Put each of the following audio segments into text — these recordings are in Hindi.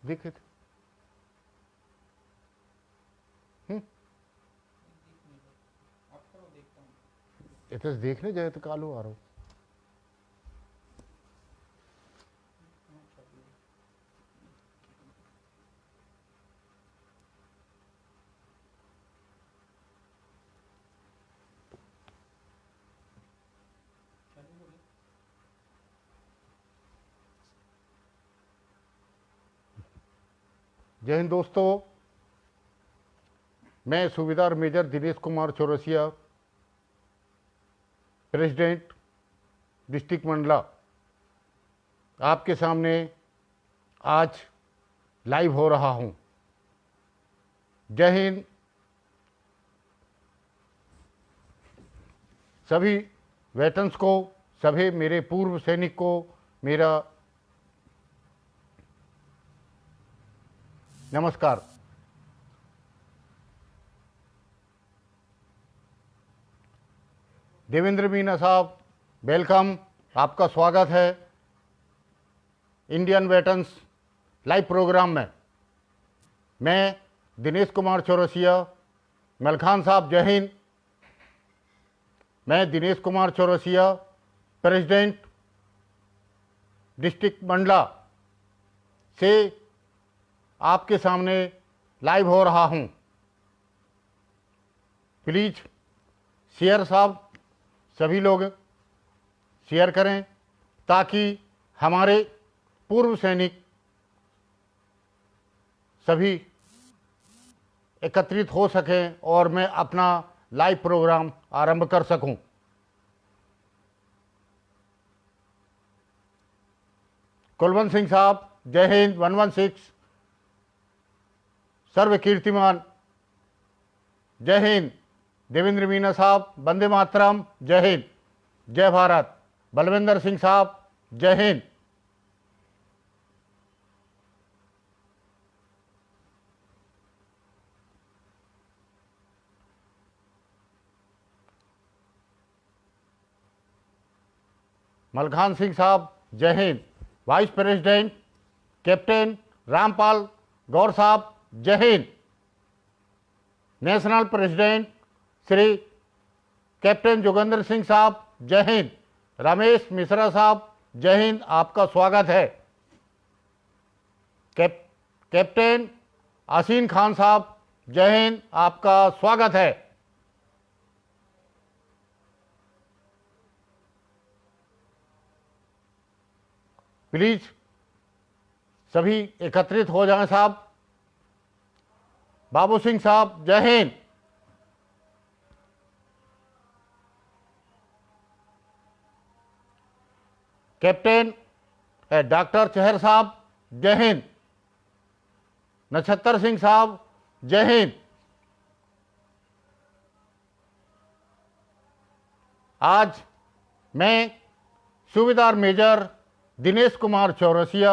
देखे थे? इतने देखने जाए तो कालो आ रहा हूँ। जय हिंद दोस्तों, मैं Subedar major Dinesh Kumar Chaurasia, president district Mandla, आपके सामने आज लाइव हो रहा हूं। जय हिंद। सभी वेटरन्स को, सभी मेरे पूर्व सैनिक को मेरा नमस्कार। देवेंद्र मीना साहब, वेलकम, आपका स्वागत है इंडियन वेटरन्स लाइव प्रोग्राम में। मैं दिनेश कुमार चौरसिया, मलखान साहब जय हिंद। मैं दिनेश कुमार चौरसिया, प्रेसिडेंट डिस्ट्रिक्ट मंडला से आपके सामने लाइव हो रहा हूं। प्लीज़ शेयर साहब, सभी लोग शेयर करें ताकि हमारे पूर्व सैनिक सभी एकत्रित हो सकें और मैं अपना लाइव प्रोग्राम आरंभ कर सकूं। कुलवंत सिंह साहब जय हिंद। 116 सर्व कीर्तिमान जय हिंद। देवेंद्र मीना साहब वंदे मातरम जय हिंद, जय भारत। बलविंदर सिंह साहब जय हिंद। मलखान सिंह साहब जय हिंद। Vice president captain Rampal Gaur साहब जय हिंद। National president Shri captain Jogendra Singh साहब जय हिंद। रमेश मिश्रा साहब जय हिंद, आपका स्वागत है। कैप्टन आसीन खान साहब जय हिंद, आपका स्वागत है। प्लीज सभी एकत्रित हो जाएं साहब। बाबू सिंह साहब जय हिंद। कैप्टन डॉक्टर चहर साहब जय हिंद। नक्षत्र सिंह साहब जय हिंद। आज मैं Subedar major Dinesh Kumar Chaurasia,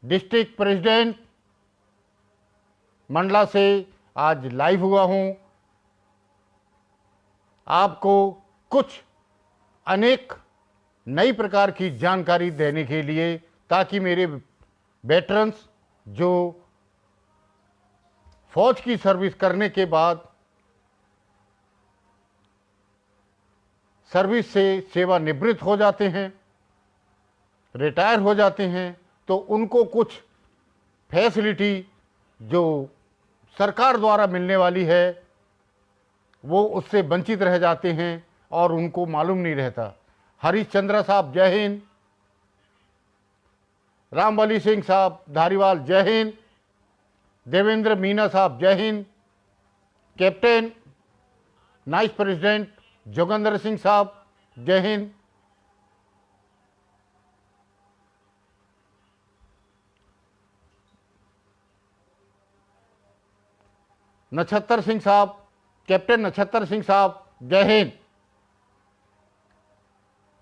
district president Mandla से आज लाइव हुआ हूं। आपको कुछ अनेक नई प्रकार की जानकारी देने के लिए, ताकि मेरे वेटरन्स जो फौज की सर्विस करने के बाद सर्विस से सेवानिवृत्त हो जाते हैं, रिटायर हो जाते हैं, तो उनको कुछ फैसिलिटी जो सरकार द्वारा मिलने वाली है वो उससे वंचित रह जाते हैं और उनको मालूम नहीं रहता। हरीशचंद्र साहब जय हिंद। रामबली सिंह साहब धारीवाल जय हिंद। देवेंद्र मीना साहब जय Hind. Captain nice president Jogendra Singh साहब जय हिंद। नक्षत्र सिंह साहब, कैप्टन नक्षत्र सिंह साहब जय हिंद।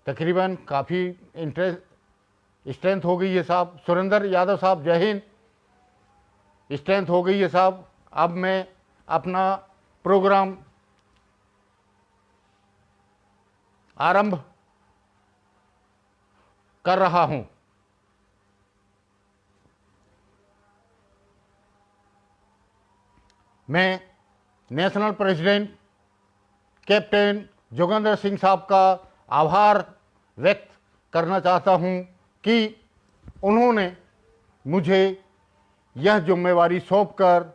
तकरीबन काफ़ी इंटरेस्ट स्ट्रेंथ हो गई है साहब। सुरेंद्र यादव साहब जय हिंद। स्ट्रेंथ हो गई है साहब। अब मैं अपना प्रोग्राम आरंभ कर रहा हूं। मैं national president captain Jogendra Singh साहब का आभार व्यक्त करना चाहता हूं कि उन्होंने मुझे यह जिम्मेवारी सौंपकर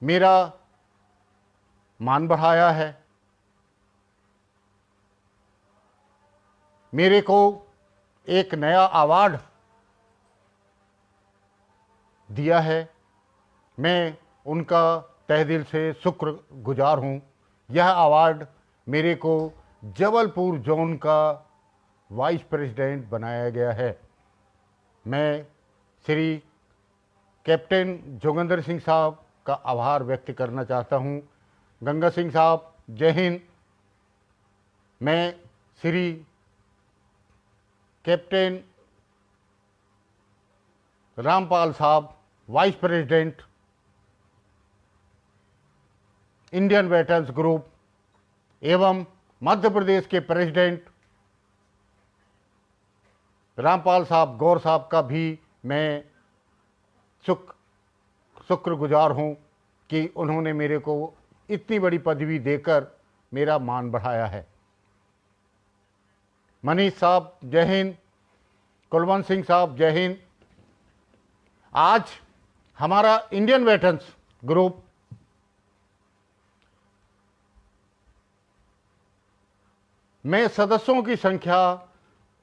मेरा मान बढ़ाया है। मेरे को एक नया अवार्ड दिया है। मैं उनका तहे दिल से शुक्रगुजार हूँ। यह अवार्ड मेरे को जबलपुर जोन का वाइस प्रेसिडेंट बनाया गया है। मैं श्री कैप्टन जोगेंद्र सिंह साहब का आभार व्यक्त करना चाहता हूँ। गंगा सिंह साहब जय हिंद। मैं श्री कैप्टन रामपाल साहब vice president Indian veterans group एवं मध्य प्रदेश के प्रेसिडेंट रामपाल साहब गौर साहब का भी मैं शुक्रगुजार हूँ कि उन्होंने मेरे को इतनी बड़ी पदवी देकर मेरा मान बढ़ाया है। मनीष साहब जय हिंद। कुलवंत सिंह साहब जय हिंद। आज हमारा इंडियन वेटरन्स ग्रुप में सदस्यों की संख्या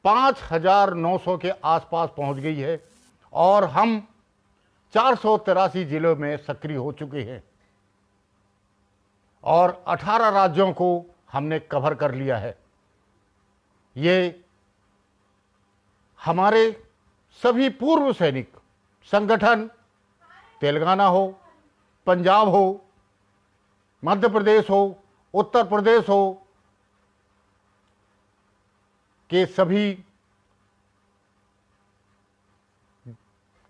5,900 के आसपास पहुंच गई है और हम 483 जिलों में सक्रिय हो चुके हैं और 18 राज्यों को हमने कवर कर लिया है। ये हमारे सभी पूर्व सैनिक संगठन, तेलंगाना हो, पंजाब हो, मध्य प्रदेश हो, उत्तर प्रदेश हो, के सभी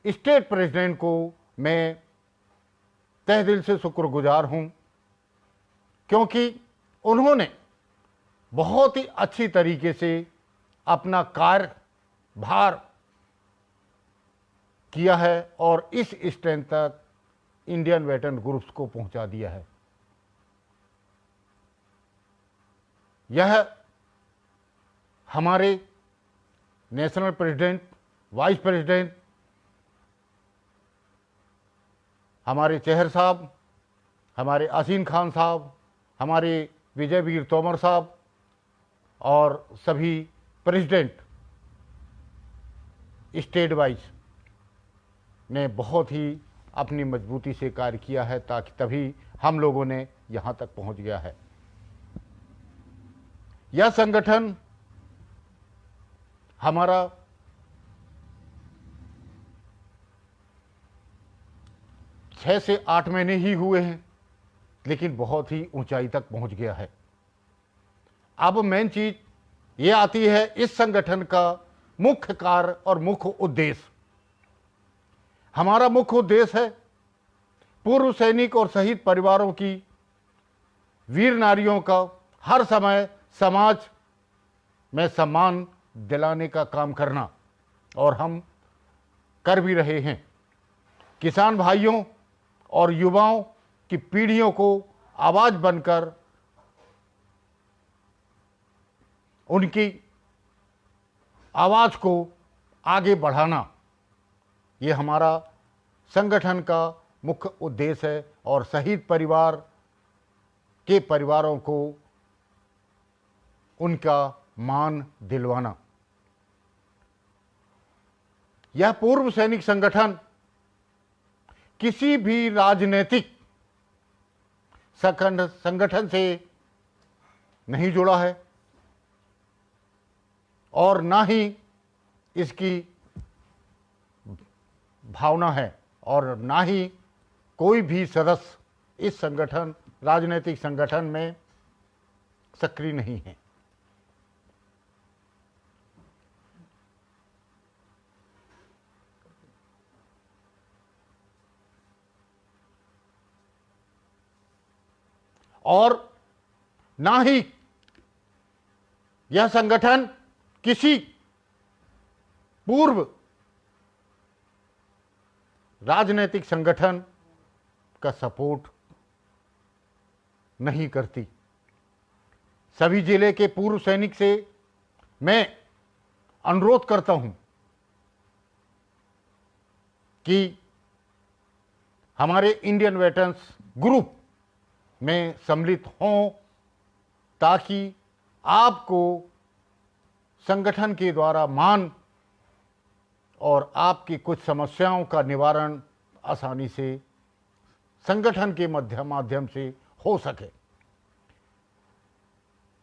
स्टेट प्रेसिडेंट को मैं तहे दिल से शुक्रगुजार हूं, क्योंकि उन्होंने बहुत ही अच्छी तरीके से अपना कार्यभार किया है और इस स्टेज तक इंडियन वेटरन ग्रुप्स को पहुंचा दिया है। यह हमारे नेशनल प्रेसिडेंट, वाइस प्रेसिडेंट, हमारे चेहर साहब, हमारे असीम खान साहब, हमारे विजय वीर तोमर साहब और सभी प्रेसिडेंट स्टेट वाइज ने बहुत ही अपनी मजबूती से कार्य किया है, ताकि तभी हम लोगों ने यहाँ तक पहुँच गया है। यह संगठन हमारा 6 से 8 महीने ही हुए हैं, लेकिन बहुत ही ऊंचाई तक पहुंच गया है। अब मेन चीज ये आती है इस संगठन का मुख्य कार्य और मुख्य उद्देश्य। हमारा मुख्य उद्देश्य है पूर्व सैनिक और शहीद परिवारों की वीर नारियों का हर समय समाज में सम्मान दिलाने का काम करना, और हम कर भी रहे हैं। किसान भाइयों और युवाओं की पीढ़ियों को आवाज बनकर उनकी आवाज को आगे बढ़ाना, ये हमारा संगठन का मुख्य उद्देश्य है। और शहीद परिवार के परिवारों को उनका मान दिलवाना। यह पूर्व सैनिक संगठन किसी भी राजनीतिक संगठन से नहीं जुड़ा है और ना ही इसकी भावना है, और ना ही कोई भी सदस्य इस संगठन राजनीतिक संगठन में सक्रिय नहीं है। और ना ही यह संगठन किसी पूर्व राजनीतिक संगठन का सपोर्ट नहीं करती। सभी जिले के पूर्व सैनिक से मैं अनुरोध करता हूं कि हमारे इंडियन वेटरन्स ग्रुप में सम्मिलित हों, ताकि आपको संगठन के द्वारा मान और आपकी कुछ समस्याओं का निवारण आसानी से संगठन के माध्यम से हो सके।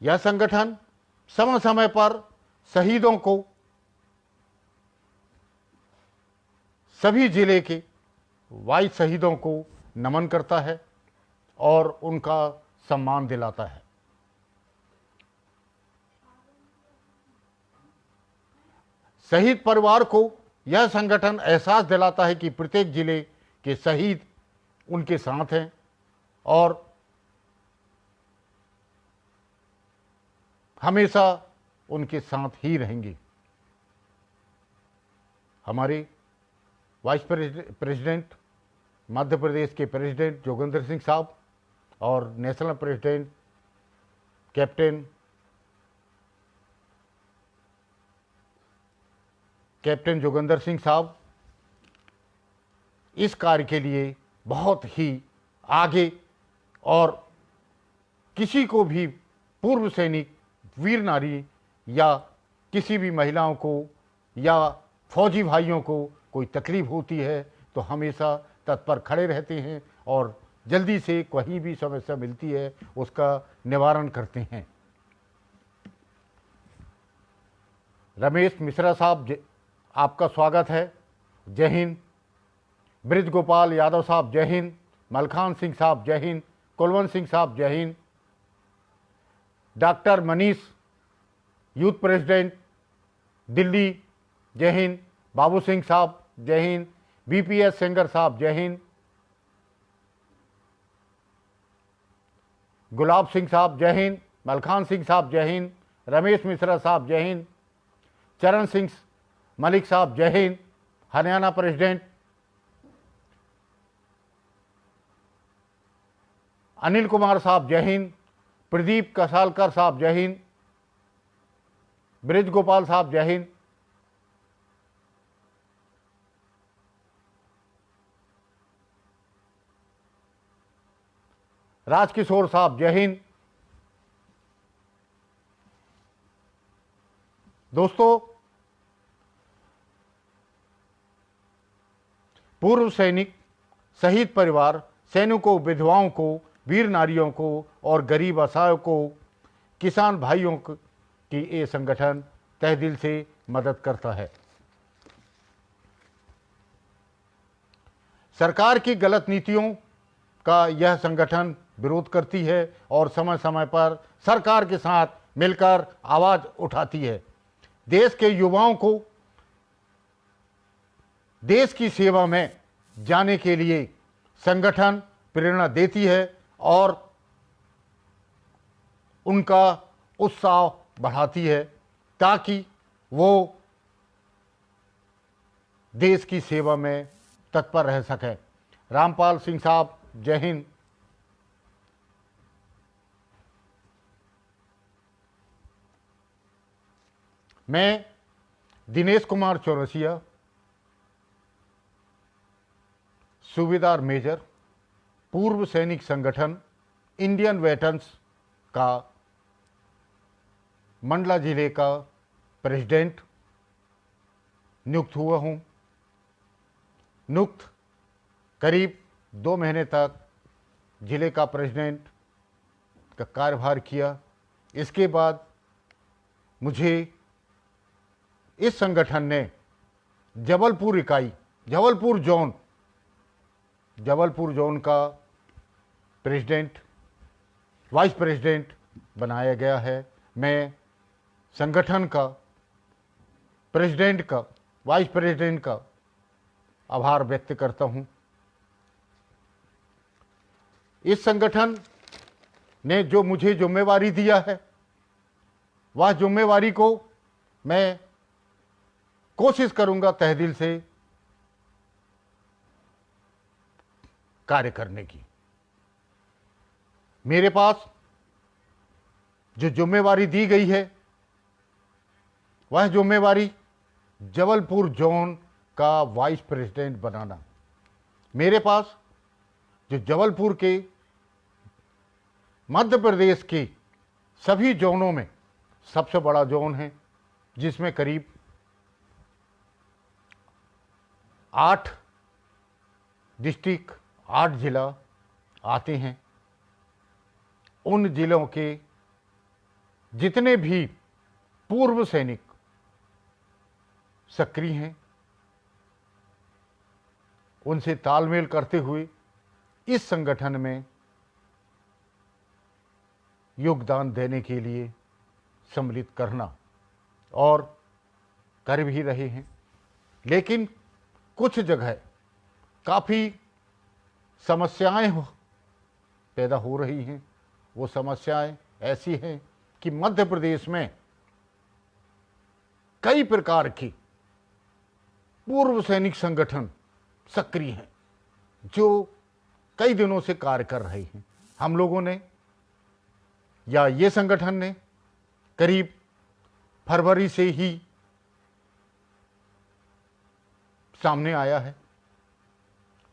यह संगठन समय समय पर शहीदों को, सभी जिले के वाइस शहीदों को नमन करता है और उनका सम्मान दिलाता है। शहीद परिवार को यह संगठन एहसास दिलाता है कि प्रत्येक जिले के शहीद उनके साथ हैं और हमेशा उनके साथ ही रहेंगे। हमारे वाइस प्रेसिडेंट, मध्य प्रदेश के प्रेसिडेंट जोगेंद्र सिंह साहब और national president captain Jogendra Singh साहब इस कार्य के लिए बहुत ही आगे, और किसी को भी पूर्व सैनिक, वीर नारी या किसी भी महिलाओं को या फौजी भाइयों को कोई तकलीफ होती है तो हमेशा तत्पर खड़े रहते हैं और जल्दी से कोई भी समस्या मिलती है उसका निवारण करते हैं। रमेश मिश्रा साहब, आपका स्वागत है। जय हिंद। ब्रिज गोपाल यादव साहब, जय हिंद। मलखान सिंह साहब, जय हिंद। कुलवंत सिंह साहब, जय Hind. Doctor Manish, youth president Delhi, जय हिंद। बाबू सिंह साहब, जय हिंद। बीपीएस सेंगर साहब, जय हिंद। गुलाब सिंह साहब, जय हिंद। मलखान सिंह साहब, जय हिंद। रमेश मिश्रा साहब, जय हिंद। चरण सिंह मलिक साहब, जय हिंद। हरियाणा प्रेसिडेंट अनिल कुमार साहब, जय हिंद। प्रदीप कसालकर साहब, जय हिंद। ब्रिज गोपाल साहब, जय हिंद। राजकिशोर साहब, जय हिंद। दोस्तों, पूर्व सैनिक, शहीद परिवार, सैनिकों, विधवाओं को, वीर नारियों को और गरीब असहायों को, किसान भाइयों की ये संगठन तहे दिल से मदद करता है। सरकार की गलत नीतियों का यह संगठन विरोध करती है और समय समय पर सरकार के साथ मिलकर आवाज उठाती है। देश के युवाओं को देश की सेवा में जाने के लिए संगठन प्रेरणा देती है और उनका उत्साह बढ़ाती है ताकि वो देश की सेवा में तत्पर रह सकें। रामपाल सिंह साहब, जय हिंद। मैं दिनेश कुमार चौरसिया, सूबेदार मेजर, पूर्व सैनिक संगठन इंडियन वेटरन्स का मंडला जिले का प्रेसिडेंट नियुक्त हुआ हूँ। नियुक्त करीब 2 महीने तक जिले का प्रेसिडेंट का कार्यभार किया। इसके बाद मुझे इस संगठन ने जबलपुर इकाई, जबलपुर जोन का प्रेसिडेंट, वाइस प्रेसिडेंट बनाया गया है। मैं संगठन का, प्रेसिडेंट का, वाइस प्रेसिडेंट का आभार व्यक्त करता हूं। इस संगठन ने जो मुझे जिम्मेवारी दिया है वह जिम्मेवारी को मैं कोशिश करूंगा तहे दिल से कार्य करने की। मेरे पास जो जिम्मेवारी दी गई है वह जिम्मेवारी जबलपुर जोन का वाइस प्रेसिडेंट बनाना। मेरे पास जो जबलपुर के मध्य प्रदेश के सभी जोनों में सबसे बड़ा जोन है, जिसमें करीब 8 डिस्ट्रिक्ट 8 जिला आते हैं। उन जिलों के जितने भी पूर्व सैनिक सक्रिय हैं, उनसे तालमेल करते हुए इस संगठन में योगदान देने के लिए सम्मिलित करना, और कर भी रहे हैं। लेकिन कुछ जगह काफ़ी समस्याएं पैदा हो रही हैं। वो समस्याएं ऐसी हैं कि मध्य प्रदेश में कई प्रकार की पूर्व सैनिक संगठन सक्रिय हैं, जो कई दिनों से कार्य कर रहे हैं। हम लोगों ने या ये संगठन ने करीब फरवरी से ही सामने आया है,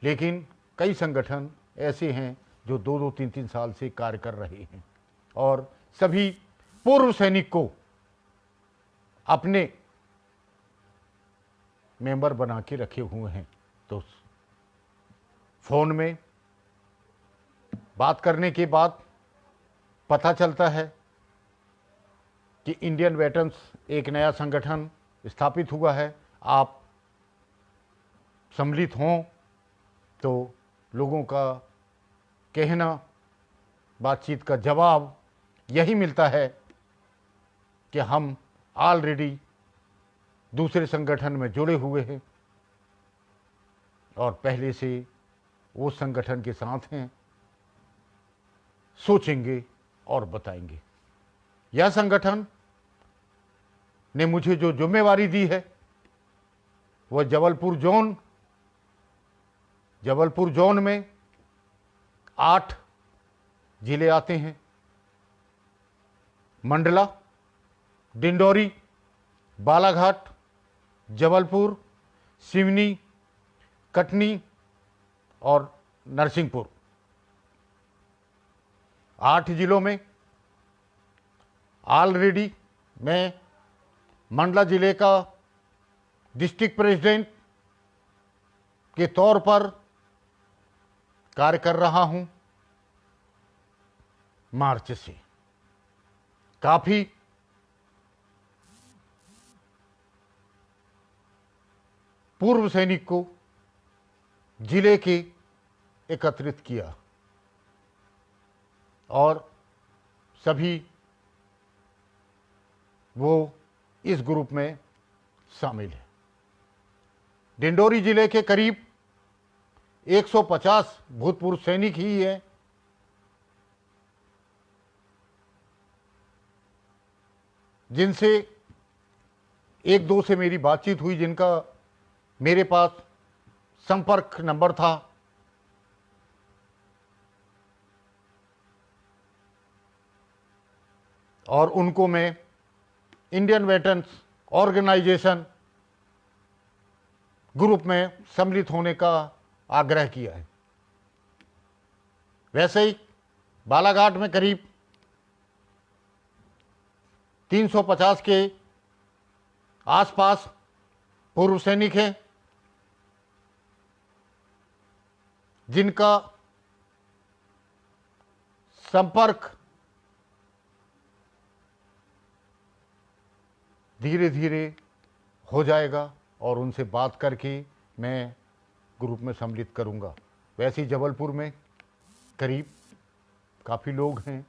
लेकिन कई संगठन ऐसे हैं जो 2-2, 3-3 साल से कार्य कर रहे हैं और सभी पूर्व सैनिक को अपने मेंबर बना के रखे हुए हैं। तो फोन में बात करने के बाद पता चलता है कि इंडियन वेटरन्स एक नया संगठन स्थापित हुआ है, आप सम्मिलित हों। तो लोगों का कहना, बातचीत का जवाब यही मिलता है कि हम ऑलरेडी दूसरे संगठन में जुड़े हुए हैं और पहले से वो संगठन के साथ हैं, सोचेंगे और बताएंगे। यह संगठन ने मुझे जो जिम्मेवारी दी है वह जबलपुर जोन में 8 जिले आते हैं। मंडला, डिंडोरी, बालाघाट, जबलपुर, सिवनी, कटनी और नरसिंहपुर। 8 जिलों में ऑलरेडी मैं मंडला जिले का डिस्ट्रिक्ट प्रेसिडेंट के तौर पर कार्य कर रहा हूं। मार्च से काफी पूर्व सैनिक को जिले के एकत्रित किया और सभी वो इस ग्रुप में शामिल है। डिंडोरी जिले के करीब 150 भूतपूर्व सैनिक ही हैं, जिनसे 1-2 से मेरी बातचीत हुई, जिनका मेरे पास संपर्क नंबर था। और उनको मैं इंडियन वेटरन्स ऑर्गेनाइजेशन ग्रुप में सम्मिलित होने का आग्रह किया है। वैसे ही बालाघाट में करीब 350 के आसपास पूर्व सैनिक हैं, जिनका संपर्क धीरे धीरे हो जाएगा और उनसे बात करके मैं ग्रुप में सम्मिलित करूंगा। वैसे ही जबलपुर में करीब काफ़ी लोग हैं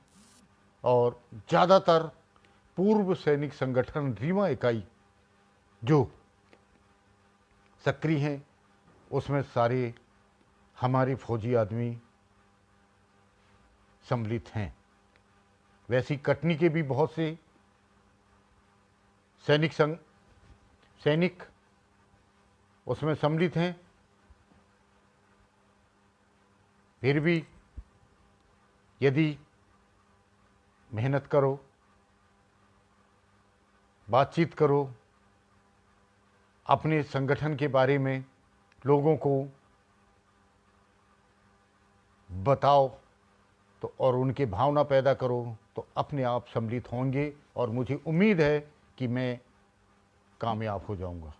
और ज़्यादातर पूर्व सैनिक संगठन रीवा इकाई जो सक्रिय हैं, उसमें सारे हमारे फौजी आदमी सम्मिलित हैं। वैसी कटनी के भी बहुत से सैनिक उसमें सम्मिलित हैं। फिर भी यदि मेहनत करो, बातचीत करो, अपने संगठन के बारे में लोगों को बताओ तो और उनके भावना पैदा करो तो अपने आप सम्मिलित होंगे और मुझे उम्मीद है कि मैं कामयाब हो जाऊंगा।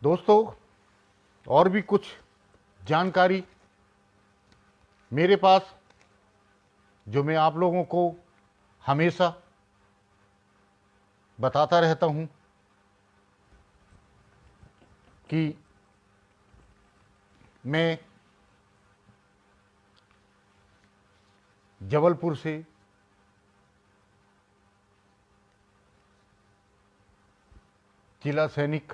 दोस्तों, और भी कुछ जानकारी मेरे पास जो मैं आप लोगों को हमेशा बताता रहता हूं कि मैं जबलपुर से जिला सैनिक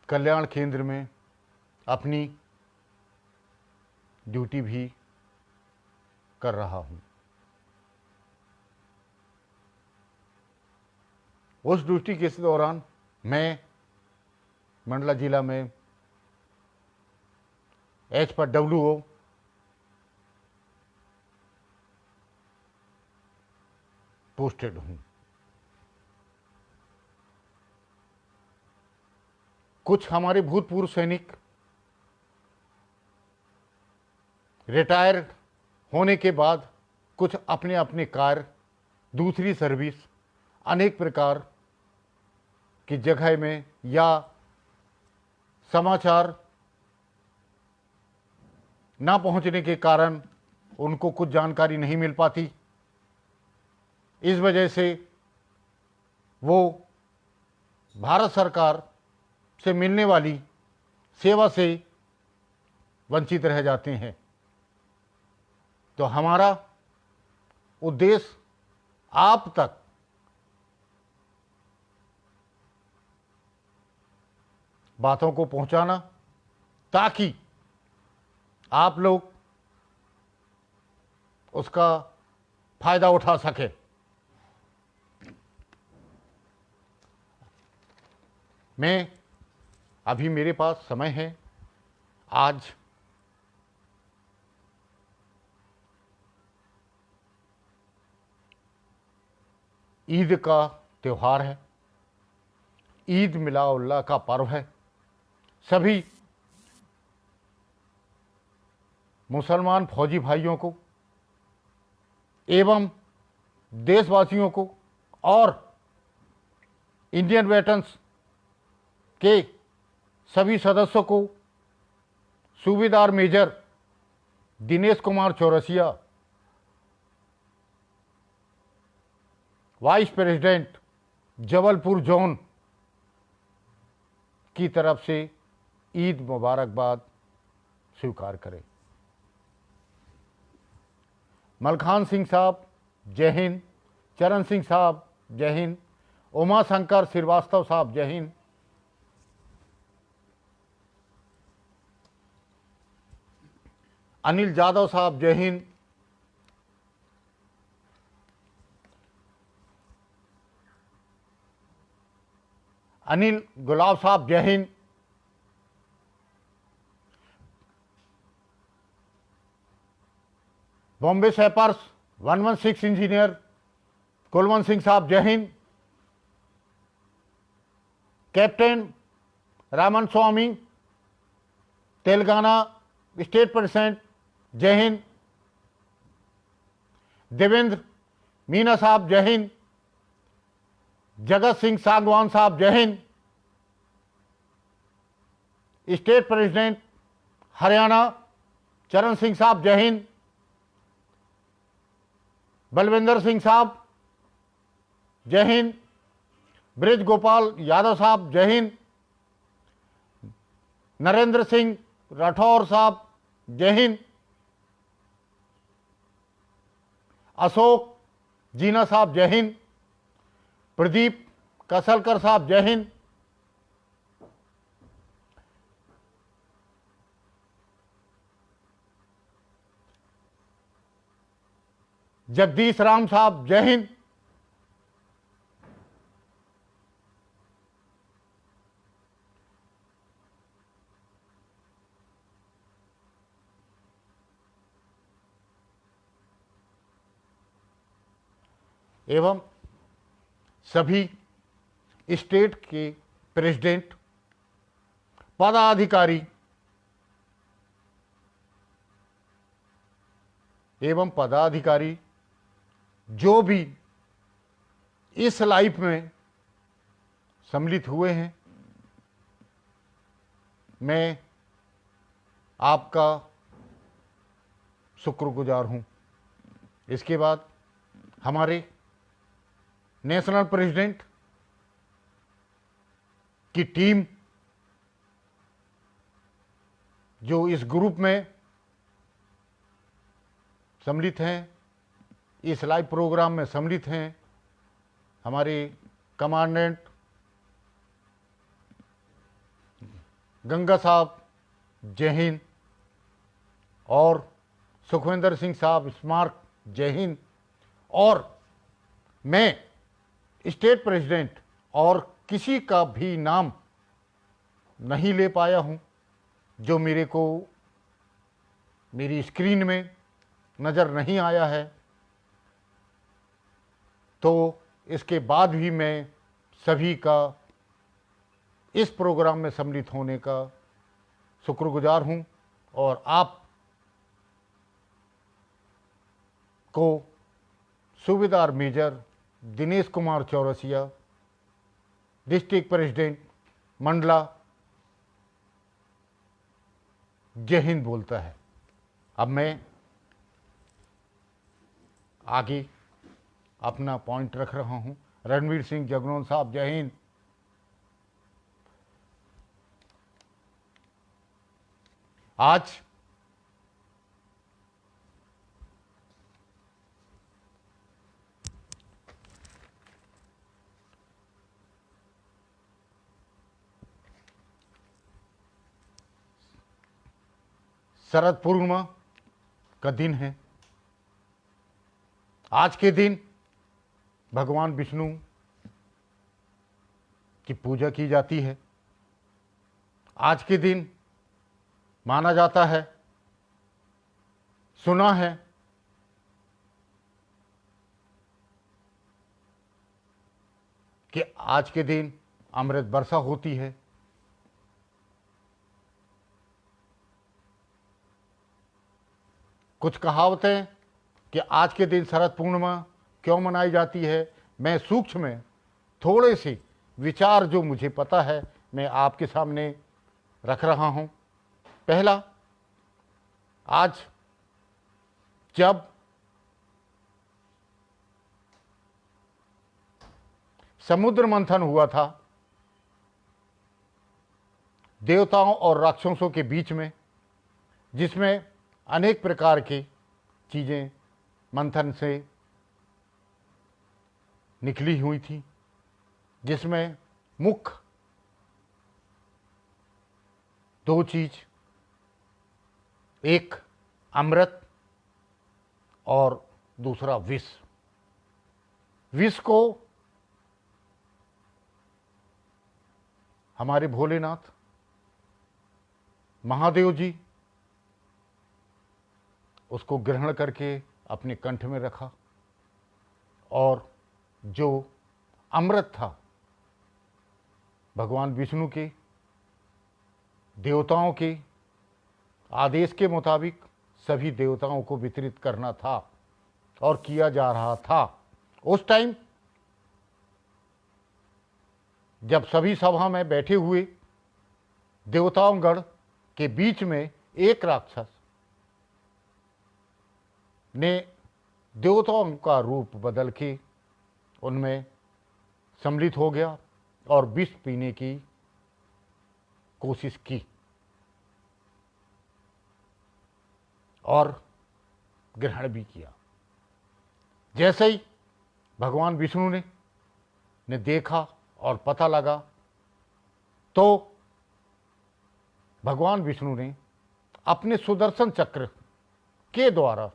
कल्याण केंद्र में अपनी ड्यूटी भी कर रहा हूं। उस ड्यूटी के दौरान मैं मंडला जिला में एच पर WO पोस्टेड हूं। कुछ हमारे भूतपूर्व सैनिक रिटायर होने के बाद कुछ अपने अपने कार्य, दूसरी सर्विस, अनेक प्रकार की जगह में या समाचार ना पहुंचने के कारण उनको कुछ जानकारी नहीं मिल पाती। इस वजह से वो भारत सरकार से मिलने वाली सेवा से वंचित रह जाते हैं। तो हमारा उद्देश्य आप तक बातों को पहुंचाना ताकि आप लोग उसका फायदा उठा सके। मैं अभी मेरे पास समय है। आज ईद का त्यौहार है, ईद मिलाद-उल-नबी का पर्व है। सभी मुसलमान फौजी भाइयों को एवं देशवासियों को और इंडियन वेटरन्स के सभी सदस्यों को सूबेदार major Dinesh Kumar Chaurasia, vice president Jabalpur zone की तरफ से ईद मुबारकबाद स्वीकार करें। मलखान सिंह साहब जय हिंद, चरण सिंह साहब जय हिंद, उमा शंकर श्रीवास्तव साहब जय हिंद, अनिल जादव साहब जय हिंद, अनिल गुलाब साहब जय हिंद, बॉम्बे सैपर्स 116 इंजीनियर कुलवंत सिंह साहब जय हिंद, कैप्टन रामन स्वामी तेलंगाना स्टेट प्रेसिडेंट जय हिंद, देवेंद्र मीना साहब जय हिंद, जगत सिंह सांगवान साहब जय हिंद, स्टेट प्रेसिडेंट हरियाणा चरण सिंह साहब जय हिंद, बलविंदर सिंह साहब जय हिंद, ब्रिज गोपाल यादव साहब जय हिंद, नरेंद्र सिंह राठौर साहब जय हिंद, अशोक जीना साहब जय हिंद, प्रदीप कसलकर साहब जय हिंद, जगदीश राम साहब जय हिंद, एवं सभी स्टेट के प्रेसिडेंट, पदाधिकारी एवं पदाधिकारी जो भी इस लाइफ में सम्मिलित हुए हैं, मैं आपका शुक्रगुजार हूं। इसके बाद हमारे नेशनल प्रेसिडेंट की टीम जो इस ग्रुप में सम्मिलित हैं, इस लाइव प्रोग्राम में सम्मिलित हैं, हमारे कमांडेंट गंगा साहब जय हिंद और सुखविंदर सिंह साहब स्मारक जय हिंद, और मैं स्टेट प्रेसिडेंट और किसी का भी नाम नहीं ले पाया हूं जो मेरे को मेरी स्क्रीन में नज़र नहीं आया है, तो इसके बाद भी मैं सभी का इस प्रोग्राम में सम्मिलित होने का शुक्रगुजार हूं और आप को सूबेदार major Dinesh Kumar Chaurasia, district president Mandla, जय हिंद बोलता है। अब मैं आगे अपना पॉइंट रख रहा हूं। रणवीर सिंह जगनौन साहब जय हिंद। आज शरद पूर्णिमा का दिन है। आज के दिन भगवान विष्णु की पूजा की जाती है। आज के दिन माना जाता है, सुना है कि आज के दिन अमृत वर्षा होती है। कुछ कहावतें कि आज के दिन शरद पूर्णिमा क्यों मनाई जाती है, मैं सूक्ष्म में थोड़े से विचार जो मुझे पता है मैं आपके सामने रख रहा हूं। पहला, आज जब समुद्र मंथन हुआ था देवताओं और राक्षसों के बीच में, जिसमें अनेक प्रकार की चीज़ें मंथन से निकली हुई थी, जिसमें मुख्य दो चीज, एक अमृत और दूसरा विष। विष को हमारे भोलेनाथ महादेव जी उसको ग्रहण करके अपने कंठ में रखा, और जो अमृत था भगवान विष्णु के देवताओं के आदेश के मुताबिक सभी देवताओं को वितरित करना था और किया जा रहा था। उस टाइम जब सभी सभा में बैठे हुए देवताओं गण के बीच में एक राक्षस ने देवताओं का रूप बदल के उनमें सम्मिलित हो गया और विष पीने की कोशिश की और ग्रहण भी किया। जैसे ही भगवान विष्णु ने देखा और पता लगा, तो भगवान विष्णु ने अपने सुदर्शन चक्र के द्वारा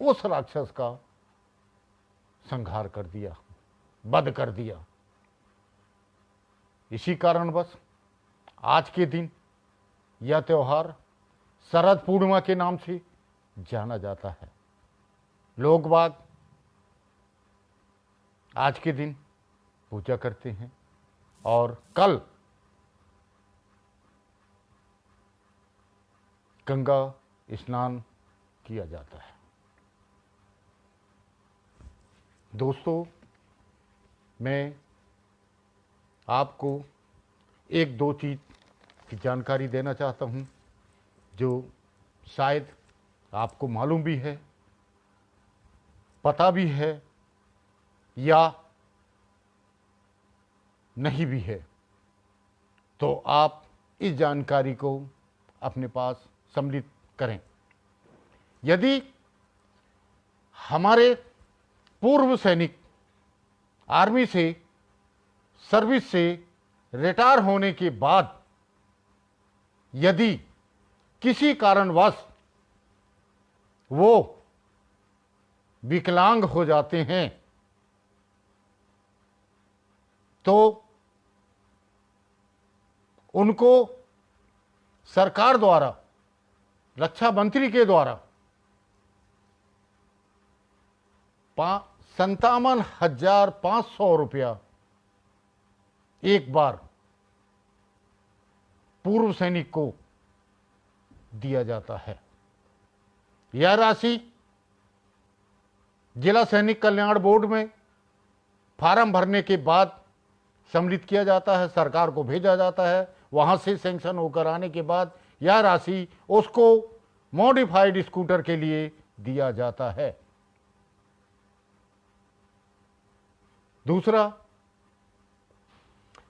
उस राक्षस का संहार कर दिया, वध कर दिया। इसी कारणवश आज के दिन यह त्यौहार शरद पूर्णिमा के नाम से जाना जाता है। लोग बाग आज के दिन पूजा करते हैं और कल गंगा स्नान किया जाता है। दोस्तों, मैं आपको एक दो चीज़ की जानकारी देना चाहता हूँ जो शायद आपको मालूम भी है, पता भी है या नहीं भी है, तो आप इस जानकारी को अपने पास सम्मिलित करें। यदि हमारे पूर्व सैनिक आर्मी से सर्विस से रिटायर होने के बाद यदि किसी कारणवश वो विकलांग हो जाते हैं तो उनको सरकार द्वारा, रक्षा मंत्री के द्वारा 57,500 रुपया एक बार पूर्व सैनिक को दिया जाता है। यह राशि जिला सैनिक कल्याण बोर्ड में फार्म भरने के बाद सम्मिलित किया जाता है, सरकार को भेजा जाता है। वहां से सैंक्शन होकर आने के बाद यह राशि उसको मॉडिफाइड स्कूटर के लिए दिया जाता है। दूसरा,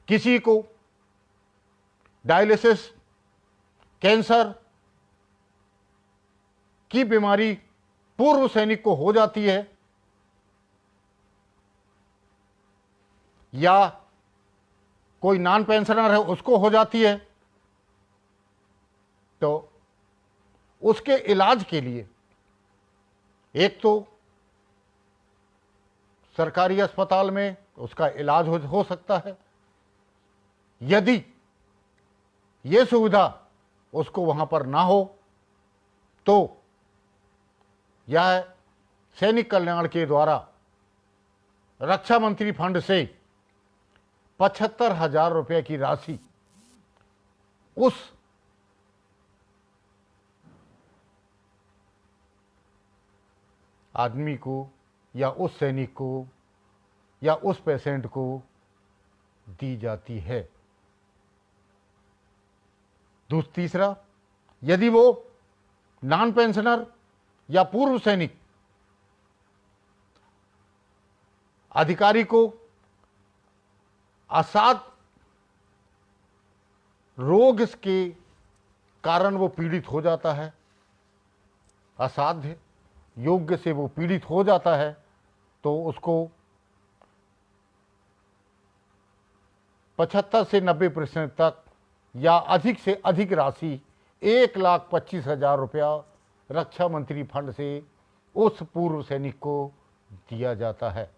किसी को डायलिसिस, कैंसर की बीमारी पूर्व सैनिक को हो जाती है या कोई नॉन पेंशनर है उसको हो जाती है, तो उसके इलाज के लिए एक तो सरकारी अस्पताल में उसका इलाज हो सकता है। यदि ये सुविधा उसको वहां पर ना हो तो यह सैनिक कल्याण के द्वारा रक्षा मंत्री फंड से 75,000 रुपये की राशि उस आदमी को या उस सैनिक को या उस पेशेंट को दी जाती है। तीसरा, यदि वो नॉन पेंशनर या पूर्व सैनिक अधिकारी को असाध रोग के कारण वो पीड़ित हो जाता है, असाध्य योग्य से वो पीड़ित हो जाता है, तो उसको 75 से 90% तक या अधिक से अधिक राशि 1,25,000 रुपया रक्षा मंत्री फंड से उस पूर्व सैनिक को दिया जाता है।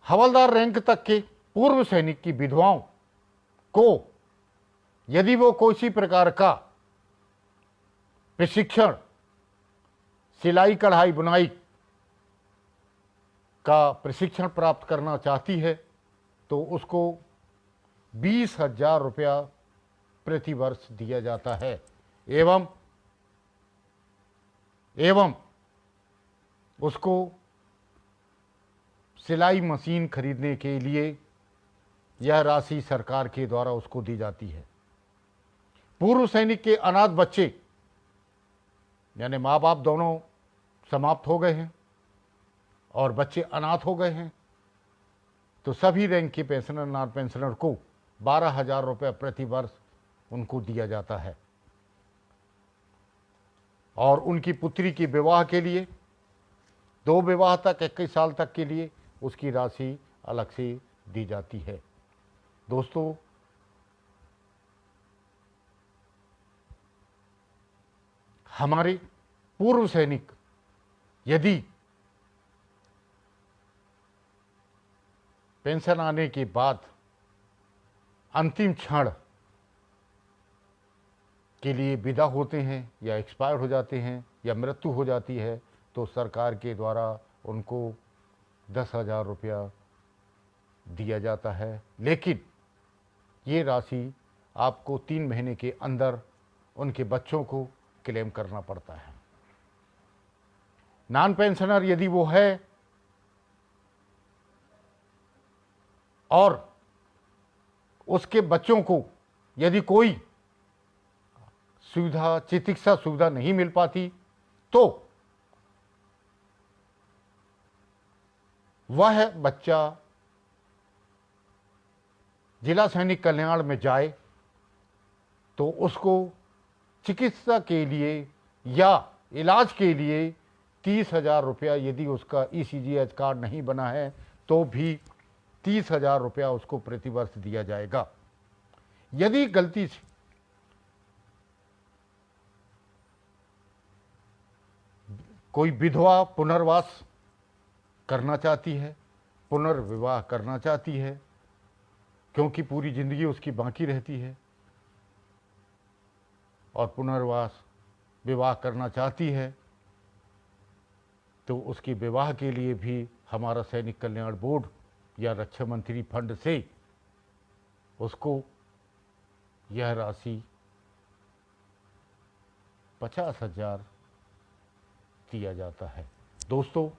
हवलदार रैंक तक के पूर्व सैनिक की विधवाओं को यदि वो किसी प्रकार का प्रशिक्षण, सिलाई कढ़ाई बुनाई का प्रशिक्षण प्राप्त करना चाहती है तो उसको 20,000 रुपया प्रति वर्ष दिया जाता है। एवं उसको सिलाई मशीन खरीदने के लिए यह राशि सरकार के द्वारा उसको दी जाती है। पूर्व सैनिक के अनाथ बच्चे यानी माँ बाप दोनों समाप्त हो गए हैं और बच्चे अनाथ हो गए हैं तो सभी रैंक के पेंशनर, नॉन पेंशनर को 12,000 रुपये प्रति वर्ष उनको दिया जाता है और उनकी पुत्री की विवाह के लिए 2 विवाह तक 21 साल तक के लिए उसकी राशि अलग से दी जाती है। दोस्तों, हमारे पूर्व सैनिक यदि पेंशन आने के बाद अंतिम क्षण के लिए विदा होते हैं या एक्सपायर हो जाते हैं या मृत्यु हो जाती है तो सरकार के द्वारा उनको 10,000 रुपया दिया जाता है, लेकिन ये राशि आपको 3 महीने के अंदर उनके बच्चों को क्लेम करना पड़ता है। नॉन पेंशनर यदि वो है और उसके बच्चों को यदि कोई सुविधा, चिकित्सा सुविधा नहीं मिल पाती, तो वह बच्चा जिला सैनिक कल्याण में जाए तो उसको चिकित्सा के लिए या इलाज के लिए 30,000 रुपया, यदि उसका ECGH कार्ड नहीं बना है तो भी 30,000 रुपया उसको प्रतिवर्ष दिया जाएगा। यदि गलती से कोई विधवा पुनर्वास करना चाहती है, पुनर्विवाह करना चाहती है, क्योंकि पूरी जिंदगी उसकी बाकी रहती है और पुनर्वास विवाह करना चाहती है, तो उसके विवाह के लिए भी हमारा सैनिक कल्याण बोर्ड या रक्षा मंत्री फंड से उसको यह राशि 50,000 दिया जाता है। दोस्तों,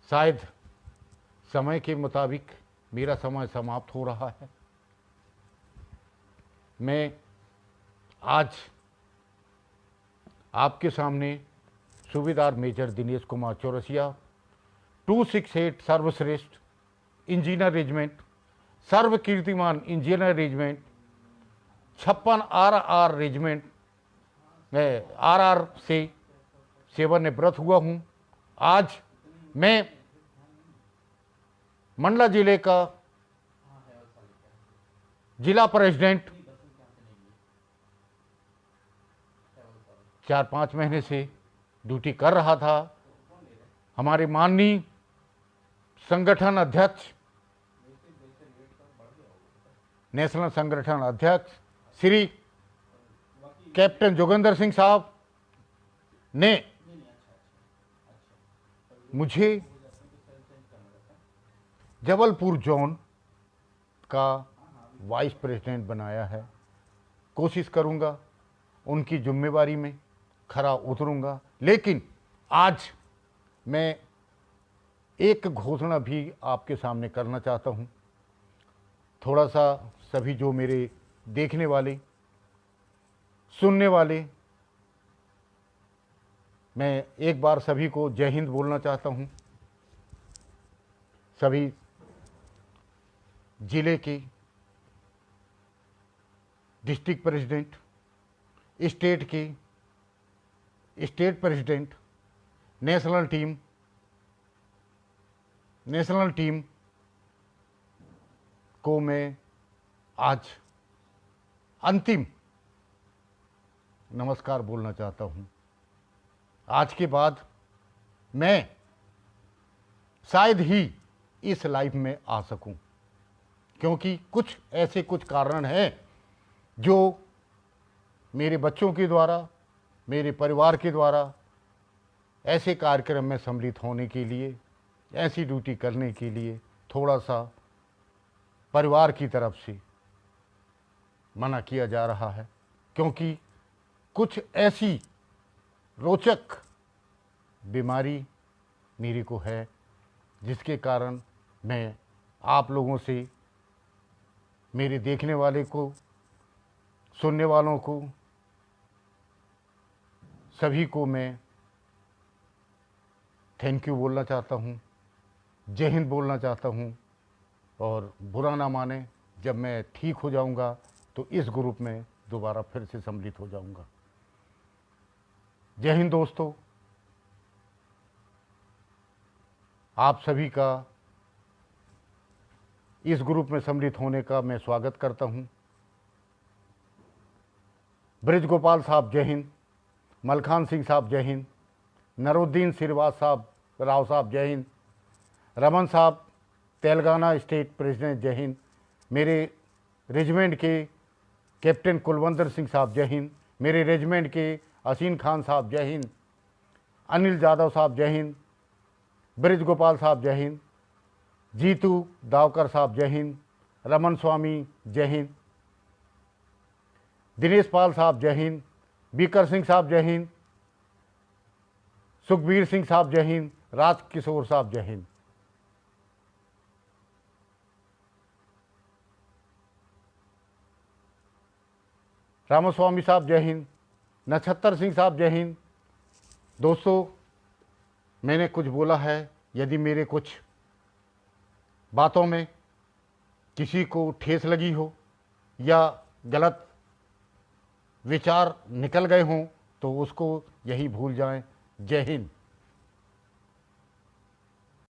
शायद समय के मुताबिक मेरा समय समाप्त हो रहा है। मैं आज आपके सामने सूबेदार मेजर दिनेश कुमार चौरसिया, 268 सर्वश्रेष्ठ इंजीनियर रेजिमेंट, सर्व कीर्तिमान engineer regiment, 56 RR regiment RR से सेवानिवृत्त हुआ हूँ। आज मैं मंडला जिले का जिला प्रेसिडेंट 4-5 महीने से ड्यूटी कर रहा था। हमारे माननीय संगठन अध्यक्ष, नेशनल संगठन अध्यक्ष श्री कैप्टन जोगिंदर सिंह साहब ने मुझे जबलपुर जोन का वाइस प्रेसिडेंट बनाया है। कोशिश करूंगा उनकी जिम्मेवारी में खरा उतरूंगा, लेकिन आज मैं एक घोषणा भी आपके सामने करना चाहता हूं। थोड़ा सा सभी जो मेरे देखने वाले, सुनने वाले, मैं एक बार सभी को जय हिंद बोलना चाहता हूं। सभी जिले के डिस्ट्रिक्ट प्रेसिडेंट, स्टेट के स्टेट प्रेसिडेंट, नेशनल टीम को मैं आज अंतिम नमस्कार बोलना चाहता हूं। आज के बाद मैं शायद ही इस लाइफ में आ सकूं, क्योंकि कुछ ऐसे कारण हैं जो मेरे बच्चों के द्वारा, मेरे परिवार के द्वारा ऐसे कार्यक्रम में सम्मिलित होने के लिए, ऐसी ड्यूटी करने के लिए थोड़ा सा परिवार की तरफ से मना किया जा रहा है, क्योंकि कुछ ऐसी रोचक बीमारी मेरे को है, जिसके कारण मैं आप लोगों से, मेरे देखने वाले को, सुनने वालों को, सभी को मैं थैंक यू बोलना चाहता हूँ, जय हिंद बोलना चाहता हूँ। और बुरा ना माने, जब मैं ठीक हो जाऊँगा तो इस ग्रुप में दोबारा फिर से सम्मिलित हो जाऊँगा। जय हिंद दोस्तों, आप सभी का इस ग्रुप में सम्मिलित होने का मैं स्वागत करता हूँ। ब्रिज गोपाल साहब जय हिंद, मलखान सिंह साहब जय हिंद, नरुद्दीन श्रीवास साहब राव साहब जय हिंद, रमन साहब तेलंगाना स्टेट प्रेसिडेंट जय हिंद, मेरे रेजिमेंट के कैप्टन कुलवंत सिंह साहब जय हिंद, मेरे रेजिमेंट के असीन खान साहब जय हिंद, अनिल जादव साहब जय हिंद, ब्रिज गोपाल साहब जय हिंद, जीतू दावकर साहब जय हिंद, रमन स्वामी जय हिंद, दिनेश पाल साहब जय हिंद, बीकर सिंह साहब जय हिंद, सुखबीर सिंह साहब जय हिंद, राज किशोर साहब जय हिंद। रामस्वामी साहब जय हिंद, नक्षत्र सिंह साहब जय हिंद। दोस्तों, मैंने कुछ बोला है, यदि मेरे कुछ बातों में किसी को ठेस लगी हो या गलत विचार निकल गए हों तो उसको यही भूल जाएं। जय हिंद।